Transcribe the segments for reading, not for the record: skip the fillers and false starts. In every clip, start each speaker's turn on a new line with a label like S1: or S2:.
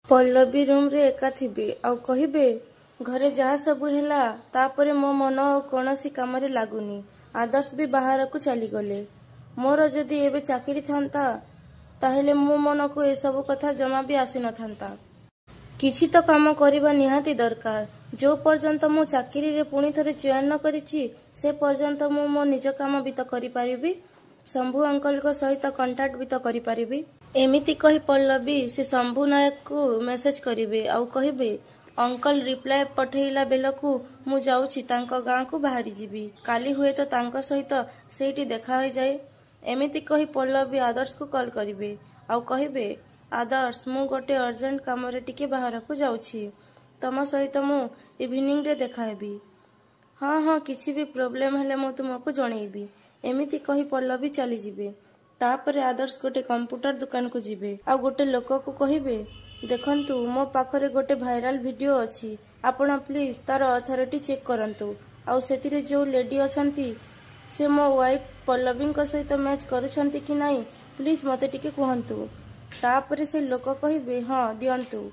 S1: Pallavi room रे एका थिबे आउ कहिबे घरे जहा सब हैला तापरे मो मन कोनोसी कामरे लागुनी। आदर्श भी बाहर को चली गले। मोर जदि एबे चाकरी थांता ताहेले मो मन को ए सब कथा जमा भी आसी न थांता। किछि तो काम करिबा निहाती दरकार। जो पर्यंत मो चाकरी रे पुणी थरे चयन न करिछि से पर्यंत मो मो निज काम भी तो करि परिबी। शंभू अंकल को सहित कांटेक्ट भी तो करि परिबी। एमिति कही पल्लवी से शंभू नायक को मेसेज करिवे आउ कहिबे अंकल रिप्लाई पठेइला बेलकू मु जाउछि तांको गां को बाहरी जीवी। काली हुए तो तांको सहित सेठी देखा हो जाए। एमिति कही पल्लवी आदर्श को कॉल करिवे आउ कहिबे आदर्श मु गोटे अर्जेंट काम रे टिके बाहर को जाउछि। तम सहित मु इवनिंग रे देखा हेबी। हाँ हाँ किछि भी प्रॉब्लम हेले मु तुमको जणेबी। एमिति कही पल्लवी चली जिवे। तापरे आदर्श गोटे कंप्यूटर दुकान को जिवे आ गोटे लोक को कहिबे देखंतु मो पाखरे गोटे भाइराल वीडियो अछि आपण प्लीज तार अथॉरिटी चेक करंतु आ सेतिरे जो लेडी अछंती से मो वाइफ पल्लवी को सहित मैच करूछंती कि नाही प्लीज मते टिके कहंतु। तापरे से लोक कहिबे हाँ दियंतु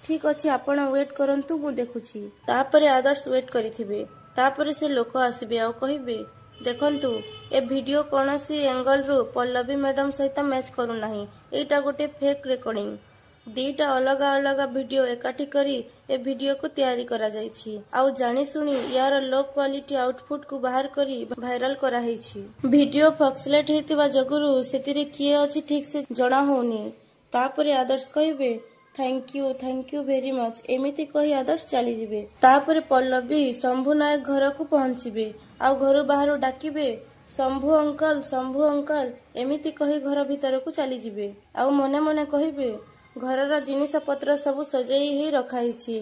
S1: ठीक अछि आपण वेट करंतु मु देखुछि। तापरे आदर्श वेट करिथिबे। तापरे से लोक आसीबे आ कहिबे देखंतु ए वीडियो कोनोसी एंगल रु पल्लवी मैडम सहित मैच करू नाही। एटा गोटे फेक रेकॉर्डिंग। दीटा अलग अलग वीडियो एकाठी करी ए वीडियो को तैयारी करा जायछि आउ जानी सुनी यार लो क्वालिटी आउटपुट को बाहर करी वायरल करा हैछि। वीडियो फक्सलेट हेतिबा जगुरु सेतिरे किए अछि ठीक से जणा होनी। तापरे आदर्श कहिबे थैंक यू वेरी मच। एमिति कही आदर्श चली जिवे। तापरे पल्लवी शंभू नायक घर को पहुंचीबे आउ घर बाहर डाकिबे शंभू अंकल एमिति कही घर भीतर को चली जिवे आउ मने मने कहिबे घरर जिनिस पत्र सब सजई ही रखाइछि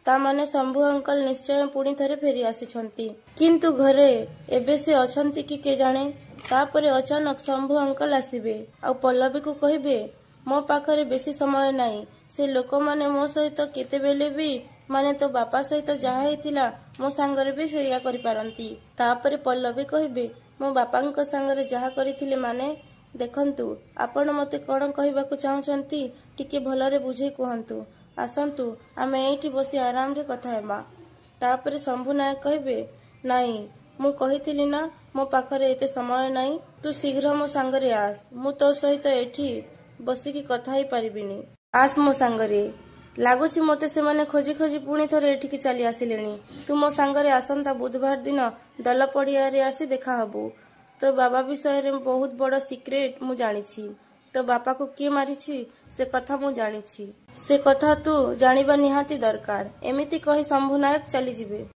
S1: ता माने शंभू अंकल निश्चय पुणी थरे फेरी आसिछंती किंतु घरे एबे से अछंती कि के जाने। तापरे अचानक शंभू अंकल आसीबे आउ पल्लवी को कहिबे मो पाखरे बेसी समय नाही। से लोक माने मो सहित केते बेले भी माने तो बापा सहित जहा हेतिला मो सांगरे भी सेया करि पारंती। तापरे पल्लवी कहिबे मो बापांको सांगरे जहा करिथिले माने देखंतु आपण मते कोन कहिबाकू चाहछंती टिके भलरे बुझे कहंतु। आसंतु आमे एठी बसी आराम रे कथा हेबा। तापरे शंभू नायक कहिबे नाही मु कहिथिली ना मो पाखरे एते समय नाही। तू शीघ्र मो सांगरे आस। मु तो सहित एठी बसी की कथा ही परिबिनी। आस मो सांगरे। लागुछि मते से माने खोजी खोजी पुणी थरे एठी की चली आसिलेनी। तू मो सांगरे आसंता बुधवार दिन दल पड़िया रे आसी देखा हबो। तो बाबा विषय रे बहुत बड़ सीक्रेट मु जानिछि। तो बापा को किए मारिछि से कथा मु जानिछि। से कथा तू जानिबा निहाती दरकार। एमिति कही शंभू नायक चली जिवे।